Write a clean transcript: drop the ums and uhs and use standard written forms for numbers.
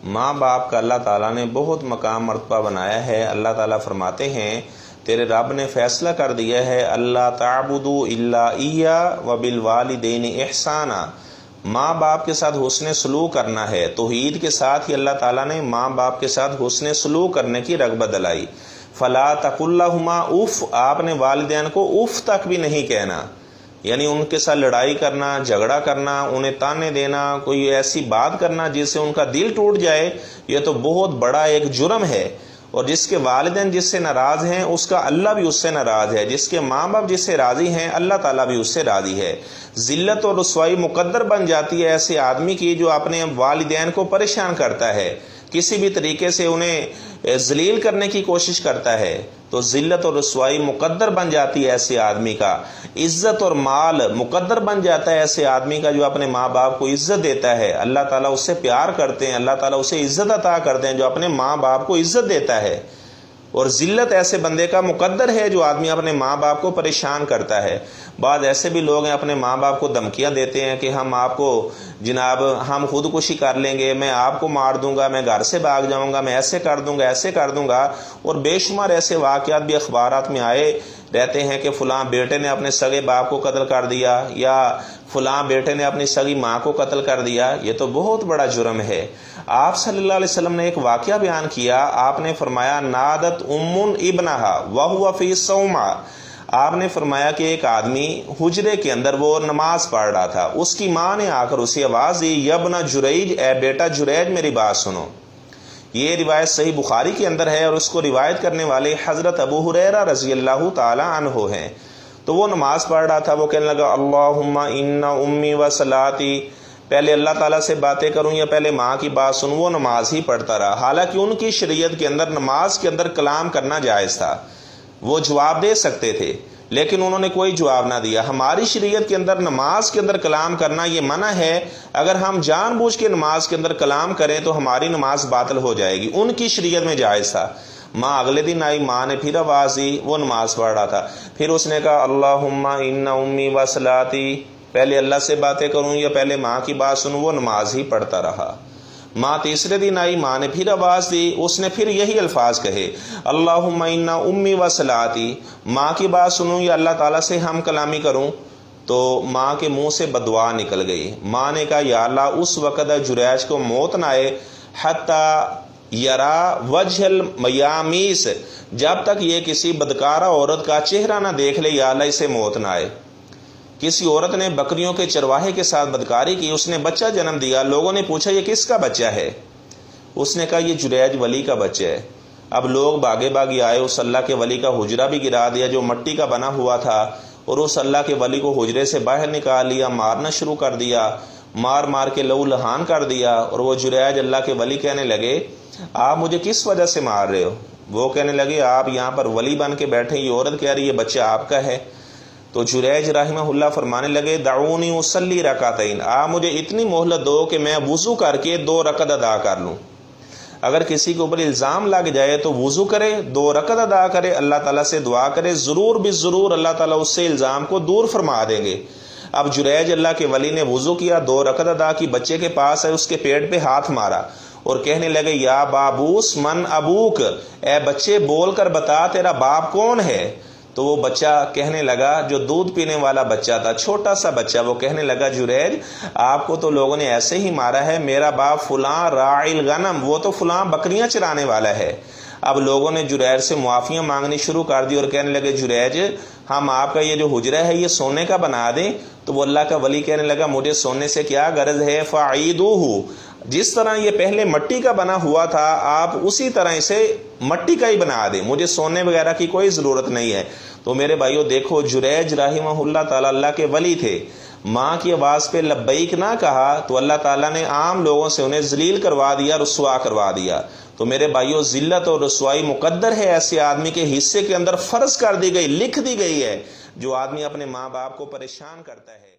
ماں باپ کا اللہ تعالیٰ نے بہت مقام مرتبہ بنایا ہے۔ اللہ تعالیٰ فرماتے ہیں تیرے رب نے فیصلہ کر دیا ہے اللہ تعبدوا الا ایہ وبالوالدین احسانا، ماں باپ کے ساتھ حسن سلوک کرنا ہے۔ توحید کے ساتھ ہی اللہ تعالیٰ نے ماں باپ کے ساتھ حسن سلوک کرنے کی رغبت دلائی۔ فلا تقل لہما اف، آپ نے والدین کو اف تک بھی نہیں کہنا، یعنی ان کے ساتھ لڑائی کرنا، جھگڑا کرنا، انہیں تانے دینا، کوئی ایسی بات کرنا جس سے ان کا دل ٹوٹ جائے، یہ تو بہت بڑا ایک جرم ہے۔ اور جس کے والدین جس سے ناراض ہیں اس کا اللہ بھی اس سے ناراض ہے، جس کے ماں باپ جس سے راضی ہیں اللہ تعالیٰ بھی اس سے راضی ہے۔ ذلت اور رسوائی مقدر بن جاتی ہے ایسے آدمی کی جو اپنے والدین کو پریشان کرتا ہے، کسی بھی طریقے سے انہیں ذلیل کرنے کی کوشش کرتا ہے، تو ذلت اور رسوائی مقدر بن جاتی ہے ایسے آدمی کا۔ عزت اور مال مقدر بن جاتا ہے ایسے آدمی کا جو اپنے ماں باپ کو عزت دیتا ہے، اللہ تعالیٰ اس سے پیار کرتے ہیں، اللہ تعالیٰ اسے عزت عطا کرتے ہیں جو اپنے ماں باپ کو عزت دیتا ہے۔ اور ذلت ایسے بندے کا مقدر ہے جو آدمی اپنے ماں باپ کو پریشان کرتا ہے۔ بعض ایسے بھی لوگ ہیں اپنے ماں باپ کو دھمکیاں دیتے ہیں کہ ہم آپ کو جناب ہم خودکشی کر لیں گے، میں آپ کو مار دوں گا، میں گھر سے بھاگ جاؤں گا، میں ایسے کر دوں گا، ایسے کر دوں گا۔ اور بے شمار ایسے واقعات بھی اخبارات میں آئے رہتے ہیں کہ فلاں بیٹے نے اپنے سگے باپ کو قتل کر دیا، یا فلاں بیٹے نے اپنی سگی ماں کو قتل کر دیا۔ یہ تو بہت بڑا جرم ہے۔ آپ صلی اللہ علیہ وسلم نے ایک واقعہ بیان کیا، آپ نے فرمایا نادت ام ابنہا وہو فی صومعہ، آپ نے فرمایا کہ ایک آدمی حجرے کے اندر وہ نماز پڑھ رہا تھا، اس کی ماں نے آ کر اسے آواز دی یبن جریج، اے بیٹا جریج میری بات سنو۔ یہ روایت صحیح بخاری کے اندر ہے اور اس کو روایت کرنے والے حضرت ابو ہریرہ رضی اللہ تعالی عنہ ہیں۔ تو وہ نماز پڑھ رہا تھا، وہ کہنے لگا اللہم ان امی و صلاتی، پہلے اللہ تعالیٰ سے باتیں کروں یا پہلے ماں کی بات سنوں؟ وہ نماز ہی پڑھتا رہا، حالانکہ ان کی شریعت کے اندر نماز کے اندر کلام کرنا جائز تھا، وہ جواب دے سکتے تھے، لیکن انہوں نے کوئی جواب نہ دیا۔ ہماری شریعت کے اندر نماز کے اندر کلام کرنا یہ منع ہے، اگر ہم جان بوجھ کے نماز کے اندر کلام کریں تو ہماری نماز باطل ہو جائے گی۔ ان کی شریعت میں جائز تھا۔ ماں اگلے دن آئی، ماں نے پھر آواز دی، وہ نماز پڑھ رہا تھا، پھر اس نے کہا اللہم ان امی و صلاتی، پہلے اللہ سے باتیں کروں یا پہلے ماں کی بات سنوں؟ وہ نماز ہی پڑھتا رہا۔ ماں تیسرے دن آئی، ماں نے پھر آواز دی، اس نے پھر یہی الفاظ کہے اللہم ان امی و صلاتی، ماں کی بات سنوں یا اللہ تعالیٰ سے ہم کلامی کروں؟ تو ماں کے منہ سے بددعا نکل گئی۔ ماں نے کہا یا اللہ اس وقت جریج کو موت نہ آئے حتی یرا وجہ المیامیس، جب تک یہ کسی بدکارہ عورت کا چہرہ نہ دیکھ لے، یا اللہ اسے موت نہ آئے۔ کسی عورت نے بکریوں کے چرواہے کے ساتھ بدکاری کی، اس نے بچہ جنم دیا، لوگوں نے پوچھا یہ کس کا بچہ ہے؟ اس نے کہا یہ جریج ولی کا بچہ ہے۔ اب لوگ باغے باغی آئے، اس اللہ کے ولی کا حجرہ بھی گرا دیا جو مٹی کا بنا ہوا تھا، اور اس اللہ کے ولی کو حجرے سے باہر نکال لیا، مارنا شروع کر دیا، مار مار کے لہو لہان کر دیا۔ اور وہ جریج اللہ کے ولی کہنے لگے آپ مجھے کس وجہ سے مار رہے ہو؟ وہ کہنے لگے آپ یہاں پر ولی بن کے بیٹھے، یہ عورت کہہ رہی ہے بچہ آپ کا ہے۔ تو جریج رحمہ اللہ فرمانے لگے دعونی اصلی رکعتین، آپ مجھے اتنی مہلت دو کہ میں وضو کر کے 2 رکعت ادا کر لوں۔ اگر کسی کے اوپر الزام لگ جائے تو وضو کرے، 2 رکعت ادا کرے، اللہ تعالیٰ سے دعا کرے، ضرور بھی ضرور اللہ تعالیٰ اس سے الزام کو دور فرما دیں گے۔ اب جریج اللہ کے ولی نے وضو کیا، 2 رکعت ادا کی، بچے کے پاس ہے، اس کے پیٹ پہ ہاتھ مارا اور کہنے لگے یا بابوس من ابوک، اے بچے بول کر بتا تیرا باپ کون ہے؟ تو وہ بچہ کہنے لگا، جو دودھ پینے والا بچہ تھا، چھوٹا سا بچہ، وہ کہنے لگا جریج آپ کو تو لوگوں نے ایسے ہی مارا ہے، میرا باپ فلاں راعی الغنم، وہ تو فلاں بکریاں چرانے والا ہے۔ اب لوگوں نے جریج سے معافیاں مانگنی شروع کر دی اور کہنے لگے جریج ہم آپ کا یہ جو حجرہ ہے یہ سونے کا بنا دیں۔ تو وہ اللہ کا ولی کہنے لگا مجھے سونے سے کیا غرض ہے، فعیدوہ، جس طرح یہ پہلے مٹی کا بنا ہوا تھا آپ اسی طرح اسے مٹی کا ہی بنا دیں، مجھے سونے وغیرہ کی کوئی ضرورت نہیں ہے۔ تو میرے بھائیو دیکھو جریج رحمہ اللہ تعالی اللہ کے ولی تھے، ماں کی آواز پہ لبیک نہ کہا تو اللہ تعالیٰ نے عام لوگوں سے انہیں ذلیل کروا دیا، رسوا کروا دیا۔ تو میرے بھائیو ذلت اور رسوائی مقدر ہے ایسے آدمی کے حصے کے اندر، فرض کر دی گئی، لکھ دی گئی ہے، جو آدمی اپنے ماں باپ کو پریشان کرتا ہے۔